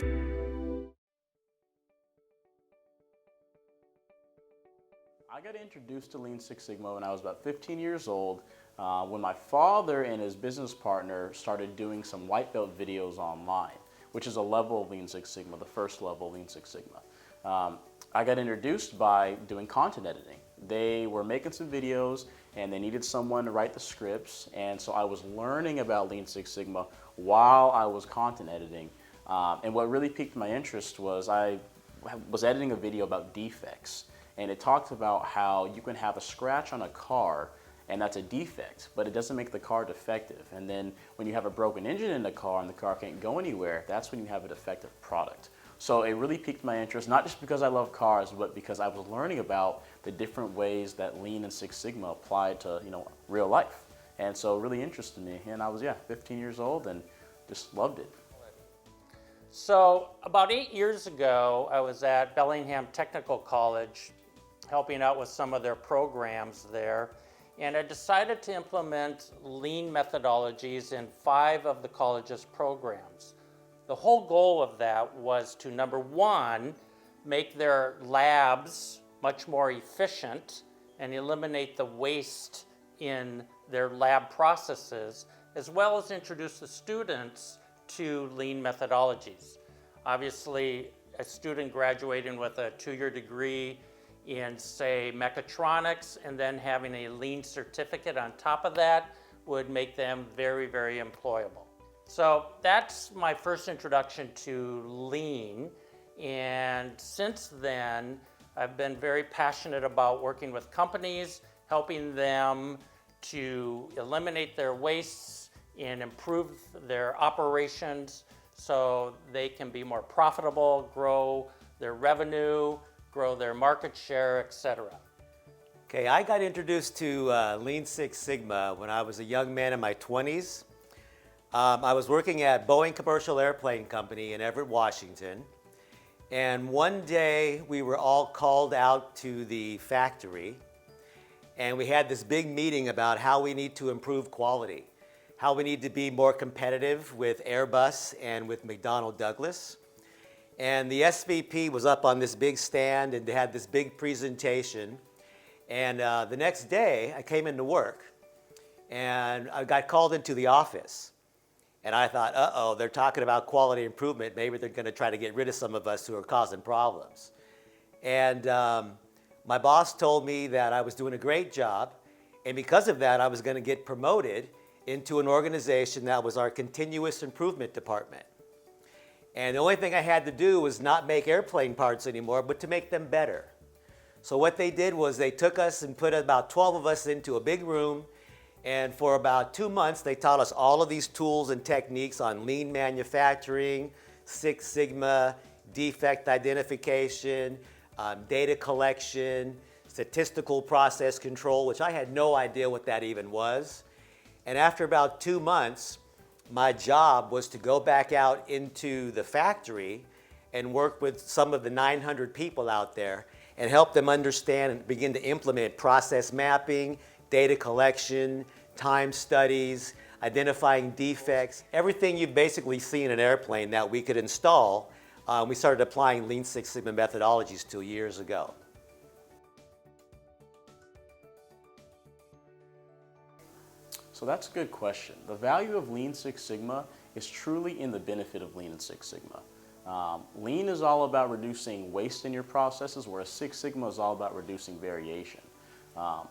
I got introduced to Lean Six Sigma when I was about 15 years old, when my father and his business partner started doing some white belt videos online, which is a level of Lean Six Sigma, the first level of Lean Six Sigma. I got introduced by doing content editing. They were making some videos and they needed someone to write the scripts, and so I was learning about Lean Six Sigma while I was content editing. And what really piqued my interest was I was editing a video about defects. And it talked about how you can have a scratch on a car and that's a defect, but it doesn't make the car defective. And then when you have a broken engine in the car and the car can't go anywhere, that's when you have a defective product. So it really piqued my interest, not just because I love cars, but because I was learning about the different ways that Lean and Six Sigma applied to, real life. And so it really interested me. And I was, 15 years old and just loved it. So about 8 years ago, I was at Bellingham Technical College helping out with some of their programs there. And I decided to implement lean methodologies in 5 of the college's programs. The whole goal of that was to, number one, make their labs much more efficient and eliminate the waste in their lab processes, as well as introduce the students to lean methodologies. Obviously, a student graduating with a 2-year degree in, say, mechatronics, and then having a lean certificate on top of that would make them very, very employable. So that's my first introduction to lean. And since then, I've been very passionate about working with companies, helping them to eliminate their wastes and improve their operations so they can be more profitable, grow their revenue, grow their market share, etc. Okay, I got introduced to Lean Six Sigma when I was a young man in my 20s. I was working at Boeing Commercial Airplane Company in Everett, Washington. And one day we were all called out to the factory and we had this big meeting about how we need to improve quality, how we need to be more competitive with Airbus and with McDonnell Douglas. And the SVP was up on this big stand and they had this big presentation. And the next day I came into work and I got called into the office. And I thought, uh-oh, they're talking about quality improvement. Maybe they're going to try to get rid of some of us who are causing problems. And my boss told me that I was doing a great job. And because of that, I was going to get promoted into an organization that was our continuous improvement department. And the only thing I had to do was not make airplane parts anymore, but to make them better. So what they did was they took us and put about 12 of us into a big room. And for about 2 months, they taught us all of these tools and techniques on lean manufacturing, Six Sigma, defect identification, data collection, statistical process control, which I had no idea what that even was. And after about 2 months, my job was to go back out into the factory and work with some of the 900 people out there and help them understand and begin to implement process mapping, data collection, time studies, identifying defects, everything you've basically seen in an airplane that we could install. We started applying Lean Six Sigma methodologies 2 years ago. So that's a good question. The value of Lean Six Sigma is truly in the benefit of Lean and Six Sigma. Lean is all about reducing waste in your processes, whereas Six Sigma is all about reducing variation.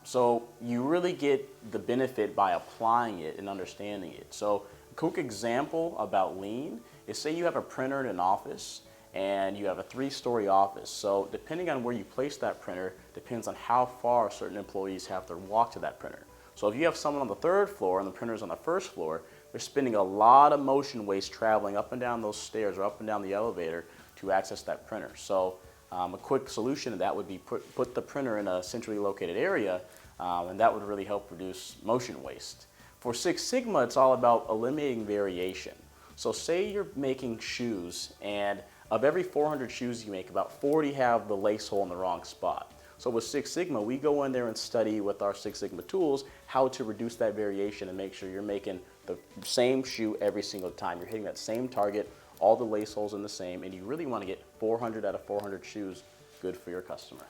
So you really get the benefit by applying it and understanding it. So a quick example about Lean is, say you have a printer in an office and you have a 3-story office. So depending on where you place that printer depends on how far certain employees have to walk to that printer. So if you have someone on the 3rd floor and the printer's on the 1st floor, they're spending a lot of motion waste traveling up and down those stairs or up and down the elevator to access that printer. So a quick solution to that would be put the printer in a centrally located area, and that would really help reduce motion waste. For Six Sigma, it's all about eliminating variation. So say you're making shoes, and of every 400 shoes you make, about 40 have the lace hole in the wrong spot. So with Six Sigma, we go in there and study with our Six Sigma tools how to reduce that variation and make sure you're making the same shoe every single time. You're hitting that same target all the lace holes in the same, and you really want to get 400 out of 400 shoes good for your customer.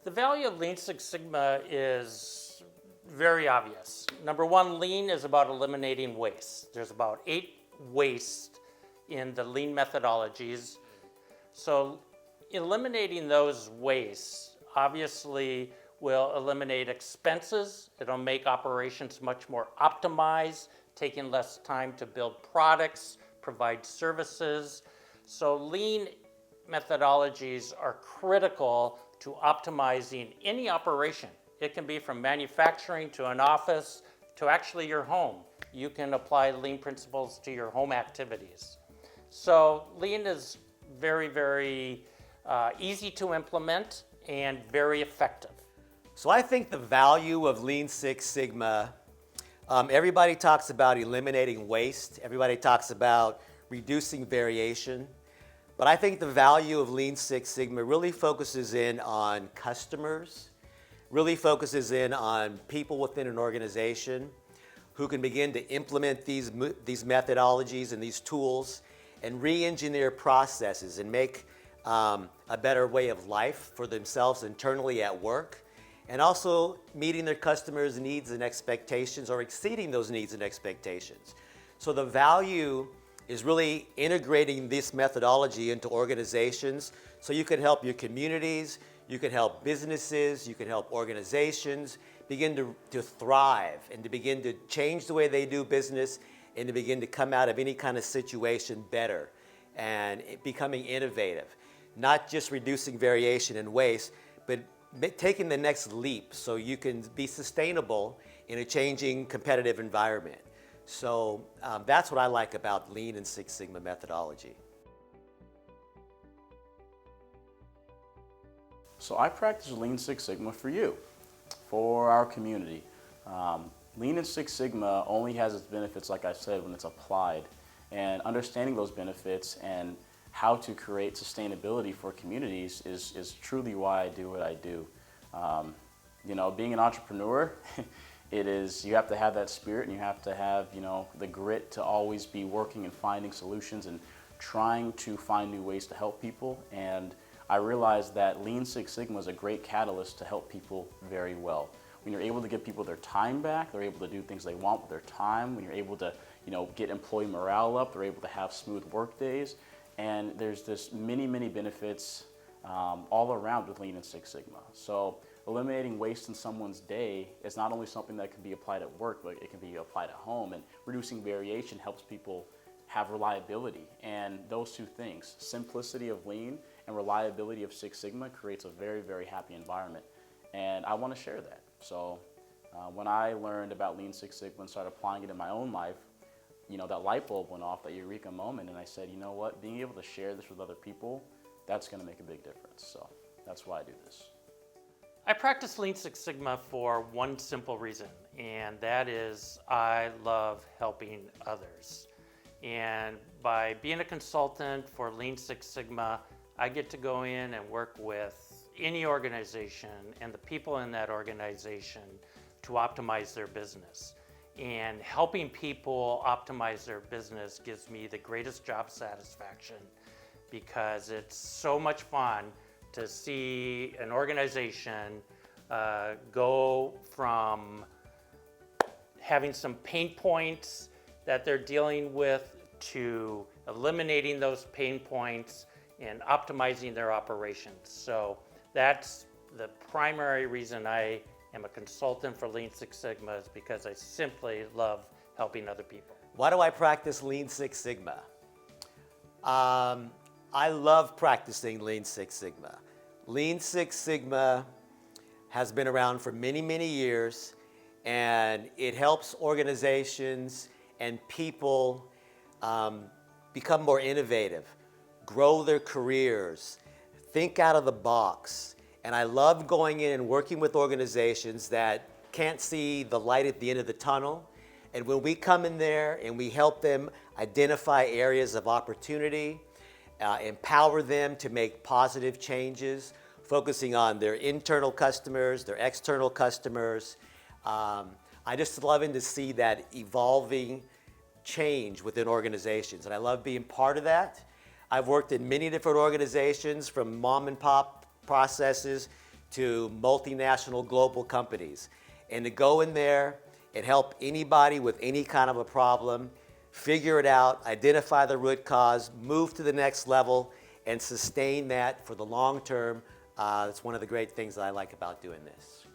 The value of Lean Six Sigma is very obvious. Number one, Lean is about eliminating waste. There's about 8 waste in the Lean methodologies. So eliminating those wastes obviously will eliminate expenses. It'll make operations much more optimized, taking less time to build products, provide services. So Lean methodologies are critical to optimizing any operation. It can be from manufacturing to an office to actually your home. You can apply Lean principles to your home activities. So Lean is very, very easy to implement and very effective. So I think the value of Lean Six Sigma, everybody talks about eliminating waste. Everybody talks about reducing variation. But I think the value of Lean Six Sigma really focuses in on customers, really focuses in on people within an organization who can begin to implement these methodologies and these tools and re-engineer processes and make a better way of life for themselves internally at work, and also meeting their customers' needs and expectations or exceeding those needs and expectations. So the value is really integrating this methodology into organizations so you can help your communities, you can help businesses, you can help organizations begin to thrive and to begin to change the way they do business and to begin to come out of any kind of situation better and becoming innovative. Not just reducing variation and waste, but taking the next leap so you can be sustainable in a changing competitive environment. So that's what I like about Lean and Six Sigma methodology. So I practice Lean Six Sigma for you, for our community. Lean and Six Sigma only has its benefits, like I said, when it's applied. And understanding those benefits and how to create sustainability for communities is truly why I do what I do. You know, being an entrepreneur, you have to have that spirit, and you have to have, you know, the grit to always be working and finding solutions and trying to find new ways to help people. And I realized that Lean Six Sigma is a great catalyst to help people very well. When you're able to give people their time back, they're able to do things they want with their time. When you're able to, you know, get employee morale up, they're able to have smooth work days. And there's this many benefits all around with Lean and Six Sigma. So eliminating waste in someone's day is not only something that can be applied at work, but it can be applied at home. And reducing variation helps people have reliability. And those two things, simplicity of Lean and reliability of Six Sigma, creates a very happy environment. And I want to share that. So when I learned about Lean Six Sigma and started applying it in my own life, you know, that light bulb went off, that eureka moment, and I said, you know what, being able to share this with other people, that's going to make a big difference. So that's why I do this. I practice Lean Six Sigma for one simple reason, and that is I love helping others. And by being a consultant for Lean Six Sigma, I get to go in and work with any organization and the people in that organization to optimize their business. And helping people optimize their business gives me the greatest job satisfaction, because it's so much fun to see an organization go from having some pain points that they're dealing with to eliminating those pain points and optimizing their operations. So that's the primary reason I am a consultant for Lean Six Sigma, is because I simply love helping other people. Why do I practice Lean Six Sigma? I love practicing Lean Six Sigma. Lean Six Sigma has been around for many years, and it helps organizations and people become more innovative, grow their careers, think out of the box. And I love going in and working with organizations that can't see the light at the end of the tunnel. And when we come in there and we help them identify areas of opportunity, empower them to make positive changes, focusing on their internal customers, their external customers. I just loving to see that evolving change within organizations, and I love being part of that. I've worked in many different organizations, from mom and pop processes to multinational global companies. And to go in there and help anybody with any kind of a problem, figure it out, identify the root cause, move to the next level, and sustain that for the long term, that's one of the great things that I like about doing this.